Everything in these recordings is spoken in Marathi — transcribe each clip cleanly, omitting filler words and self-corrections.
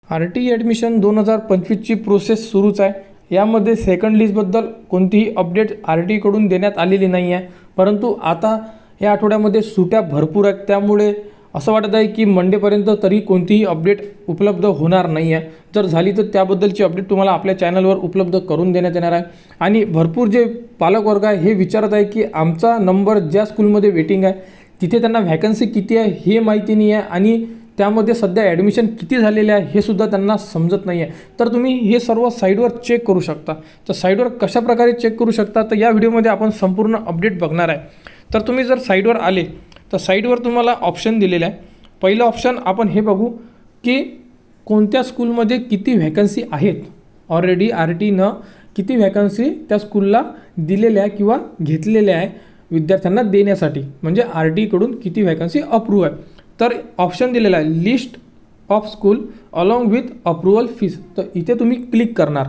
RT ॲडमिशन 2025ची प्रोसेस सुरूच आहे। यामध्ये सेकंड लिस्टबद्दल कोणतीही अपडेट RT कडून देण्यात आलेली नाही आहे, परंतु आता या आठवड्यामध्ये सुट्ट्या भरपूर आहेत, त्यामुळे असं वाटत आहे की मंडेपर्यंत तरी कोणतीही अपडेट उपलब्ध होणार नाही आहे। जर झाली तर त्याबद्दलची अपडेट तुम्हाला आपल्या चॅनलवर उपलब्ध करून देण्यात येणार आहे। आणि भरपूर जे पालक वर्ग आहे हे विचारत आहे की आमचा नंबर ज्या स्कूलमध्ये वेटिंग आहे तिथे त्यांना व्हॅकन्सी किती आहे हे माहिती नाही आहे, आणि त्यामध्ये सध्या ॲडमिशन किती झालेले आहे हे सुद्धा त्यांना समजत नाही आहे। तर तुम्ही हे सर्व साईडवर चेक करू शकता। तर साईडवर कशा प्रकारे चेक करू शकता तर या व्हिडिओमध्ये आपण संपूर्ण अपडेट बघणार आहे। तर तुम्ही जर साईडवर आले तर साईडवर तुम्हाला ऑप्शन दिलेले आहे। पहिलं ऑप्शन आपण हे बघू की कोणत्या स्कूलमध्ये किती व्हॅकन्सी आहेत, ऑलरेडी RTनं किती व्हॅकन्सी त्या स्कूलला दिलेल्या आहे किंवा घेतलेल्या आहे विद्यार्थ्यांना देण्यासाठी, म्हणजे RT कडून किती व्हॅकन्सी अप्रूव्ह आहे। तर ऑप्शन दिलेला आहे list of school along with approval fees. तर इथे तुम्ही क्लिक करणार।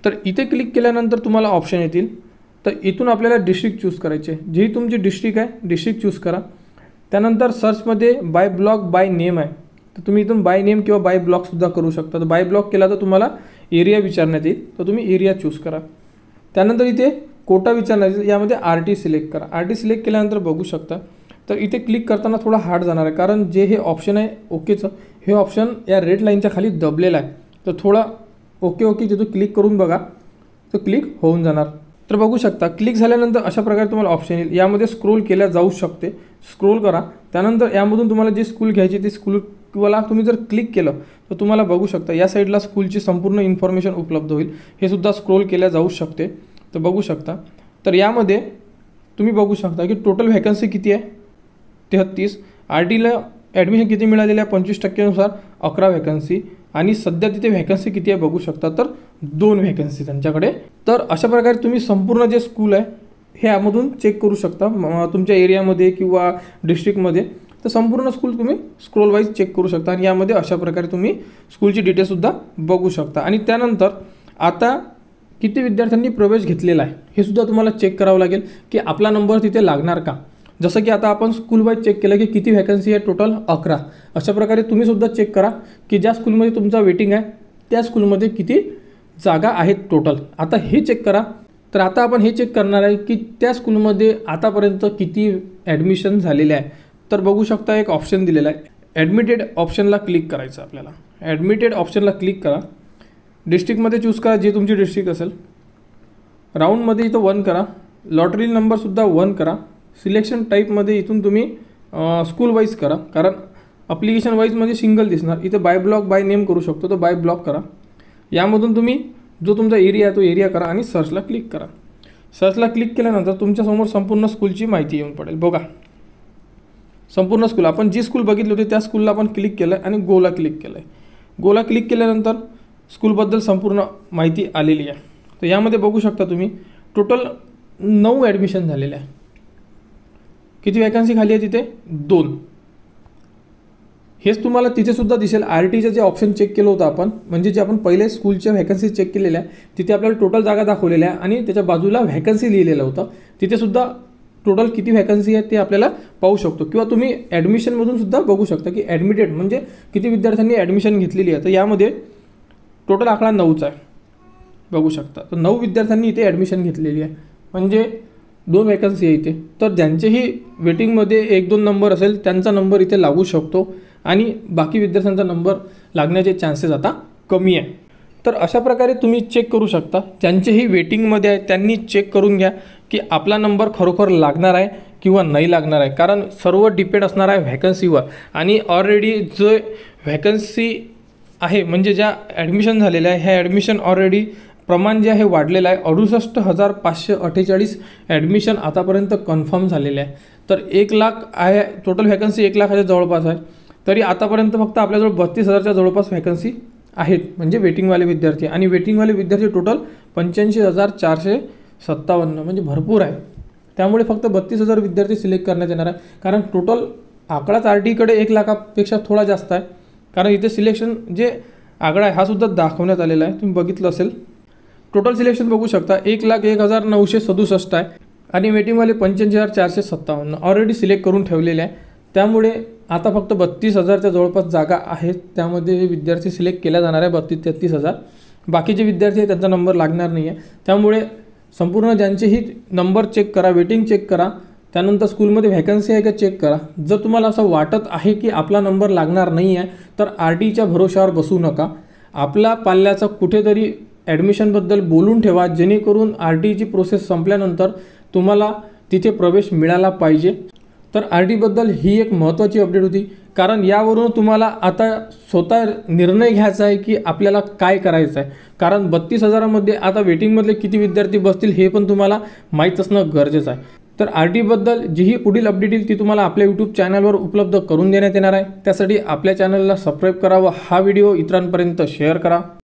तर इथे क्लिक केल्यानंतर तुम्हाला ऑप्शन येतील। तर इथून आपल्याला डिस्ट्रिक्ट चूज करायचे, जी तुमची डिस्ट्रिक्ट आहे डिस्ट्रिक्ट चूज करा। त्यानंतर सर्चमध्ये बाय ब्लॉक बाय नेम आहे, तर तुम्ही इथून बाय नेम किंवा बाय ब्लॉकसुद्धा करू शकता। तर बाय ब्लॉक केला तर तुम्हाला एरिया विचारण्यात येईल, तर तुम्ही एरिया चूज करा। त्यानंतर इथे कोटा विचारण्यात येईल, यामध्ये RT सिलेक्ट करा। RT सिलेक्ट केल्यानंतर बघू शकता तर इथे क्लिक करताना थोडा हार्ड जाणार आहे, कारण जे हे ऑप्शन आहे ओकेचं, हे ऑप्शन या रेड लाईनच्या खाली दबलेलं आहे। तर थोडा ओके तिथं क्लिक करून बघा, तर क्लिक होऊन जाणार। तर बघू शकता क्लिक झाल्यानंतर अशा प्रकारे तुम्हाला ऑप्शन येईल, यामध्ये स्क्रोल केल्या जाऊ शकते, स्क्रोल करा। त्यानंतर यामधून तुम्हाला जी स्कूल घ्यायची ती स्कूलवाला तुम्ही जर क्लिक केलं तर तुम्हाला बघू शकता या साईडला स्कूलची संपूर्ण इन्फॉर्मेशन उपलब्ध होईल, हे सुद्धा स्क्रोल केल्या जाऊ शकते। तर बघू शकता, तर यामध्ये तुम्ही बघू शकता की टोटल व्हॅकन्सी किती आहे 33, RTला ॲडमिशन किती मिळालेलं आहे 25% 11 व्हॅकन्सी, आणि सध्या तिथे व्हॅकन्सी किती आहे बघू शकता तर 2 व्हॅकन्सी त्यांच्याकडे। तर अशा प्रकारे तुम्ही संपूर्ण जे स्कूल आहे हे यामधून चेक करू शकता तुमच्या एरियामध्ये किंवा डिस्ट्रिक्टमध्ये। तर संपूर्ण स्कूल तुम्ही स्क्रोल वाईज चेक करू शकता, आणि यामध्ये अशा प्रकारे तुम्ही स्कूलची डिटेल्ससुद्धा बघू शकता। आणि त्यानंतर आता किती विद्यार्थ्यांनी प्रवेश घेतलेला आहे हे सुद्धा तुम्हाला चेक करावं लागेल की आपला नंबर तिथे लागणार का। जसं की आता आपण स्कूल वाईज चेक केलं की किती व्हॅकन्सी आहे टोटल 11, अशा प्रकारे तुम्ही सुद्धा चेक करा की ज्या स्कूलमध्ये तुमचा वेटिंग आहे त्या स्कूलमध्ये किती जागा आहेत टोटल। आता हे चेक करा। तर आता आपण हे चेक करणार आहे की त्या स्कूलमध्ये आतापर्यंत किती ॲडमिशन झालेले आहे। तर बघू शकता एक ऑप्शन दिलेला आहे, ॲडमिटेड ऑप्शनला क्लिक करायचं आपल्याला। ॲडमिटेड ऑप्शनला क्लिक करा, डिस्ट्रिक्टमध्ये चूज करा जे तुमची डिस्ट्रिक्ट असेल, राऊंडमध्ये इथं 1 करा, लॉटरी नंबरसुद्धा 1 करा, सिलेक्शन टाईपमध्ये इथून तुम्ही स्कूल वाईज करा, कारण अप्लिकेशन वाईजमध्ये सिंगल दिसणार। इथं बाय ब्लॉक बाय नेम करू शकतो, तर बाय ब्लॉक करा। यामधून तुम्ही जो तुमचा एरिया आहे तो एरिया करा आणि सर्चला क्लिक करा। सर्चला क्लिक केल्यानंतर तुमच्यासमोर संपूर्ण स्कूलची माहिती येऊन पडेल। बघा संपूर्ण स्कूल, आपण जी स्कूल बघितली होती त्या स्कूलला आपण क्लिक केलं आहे आणि गोला क्लिक केलं आहे। गोला क्लिक केल्यानंतर स्कूलबद्दल संपूर्ण माहिती आलेली आहे। तर यामध्ये बघू शकता तुम्ही टोटल 9 ॲडमिशन झालेले आहे। किती व्हॅकन्सी खाली आहे तिथे 2। हेच तुम्हाला तिथेसुद्धा दिसेल RTचं जे ऑप्शन चेक केलं होतं आपण, म्हणजे जे आपण पहिले स्कूलच्या व्हॅकन्सी चेक केलेल्या आहे तिथे आपल्याला टोटल जागा दाखवलेल्या आहे आणि त्याच्या बाजूला व्हॅकन्सी लिहिलेलं होतं, तिथेसुद्धा टोटल किती व्हॅकन्सी आहे ते आपल्याला पाहू शकतो। किंवा तुम्ही ॲडमिशनमधून सुद्धा बघू शकता की ॲडमिटेड म्हणजे किती विद्यार्थ्यांनी ॲडमिशन घेतलेली आहे। तर यामध्ये टोटल आकडा 9चा आहे, बघू शकता। तर 9 विद्यार्थ्यांनी इथे ॲडमिशन घेतलेली आहे, म्हणजे 2 व्हॅकन्सी आहे इथे। तर ज्यांचेही वेटिंगमध्ये 1-2 नंबर असेल त्यांचा नंबर इथे लागू शकतो, आणि बाकी विद्यार्थ्यांचा नंबर लागण्याचे चान्सेस आता कमी आहे। तर अशा प्रकारे तुम्ही चेक करू शकता, ज्यांचेही वेटिंगमध्ये आहे त्यांनी चेक करून घ्या की आपला नंबर खरोखर लागणार आहे किंवा नाही लागणार आहे, कारण सर्व डिपेंड असणार आहे व्हॅकन्सीवर। आणि ऑलरेडी जो व्हॅकन्सी आहे म्हणजे ज्या ॲडमिशन झालेल्या आहे ह्या ॲडमिशन ऑलरेडी प्रमाण जे आहे वाढलेलं आहे, 68,548 ॲडमिशन आतापर्यंत कन्फर्म झालेले आहे। तर 1 लाख आहे टोटल व्हॅकन्सी, 1 लाखाच्या जवळपास आहे, तरी आतापर्यंत फक्त आपल्याजवळ 32,000च्या जवळपास व्हॅकन्सी आहेत म्हणजे वेटिंगवाले विद्यार्थी, आणि वेटिंगवाले विद्यार्थी टोटल 85,457 म्हणजे भरपूर आहे। त्यामुळे फक्त 32,000 विद्यार्थी सिलेक्ट करण्यात येणार आहे, कारण टोटल आकडाच RTकडे 1 लाखापेक्षा थोडा जास्त आहे, कारण इथे सिलेक्शन जे आकडा आहे हा सुद्धा दाखवण्यात आलेला आहे, तुम्ही बघितलं असेल। टोटल सिलेक्शन बघू शकता 1,01,967 आहे, आणि वेटिंगवाले 85,457 ऑलरेडी सिलेक्ट करून ठेवलेले आहे। त्यामुळे आता फक्त 32,000च्या जवळपास जागा आहेत, त्यामध्ये विद्यार्थी सिलेक्ट केला जाणार आहे 32-33,000. बाकीचे विद्यार्थी आहेत त्यांचा नंबर लागणार नाही आहे. त्यामुळे संपूर्ण ज्यांचेही नंबर चेक करा, वेटिंग चेक करा, त्यानंतर स्कूलमध्ये व्हॅकन्सी आहे का चेक करा. जर तुम्हाला असं वाटत आहे की आपला नंबर लागणार नाही आहे तर RTच्या भरोशावर बसू नका. आपला पाल्याचा कुठेतरी ॲडमिशनबद्दल बोलून ठेवा, जेणेकरून RTची प्रोसेस संपल्यानंतर तुम्हाला तिथे प्रवेश मिळाला पाहिजे. तर RTबद्दल ही एक महत्त्वाची अपडेट होती, कारण यावरून तुम्हाला आता स्वतः निर्णय घ्यायचा आहे की आपल्याला काय करायचं आहे. कारण 32,000मध्ये आता वेटिंगमधले किती विद्यार्थी बसतील हे पण तुम्हाला माहीत असणं गरजेचं आहे. तर RTबद्दल जी ही पुढील अपडेट येईल ती तुम्हाला आपल्या यूट्यूब चॅनलवर उपलब्ध करून देण्यात येणार आहे. त्यासाठी आपल्या चॅनलला सबस्क्राईब करा व हा व्हिडिओ इतरांपर्यंत शेअर करा.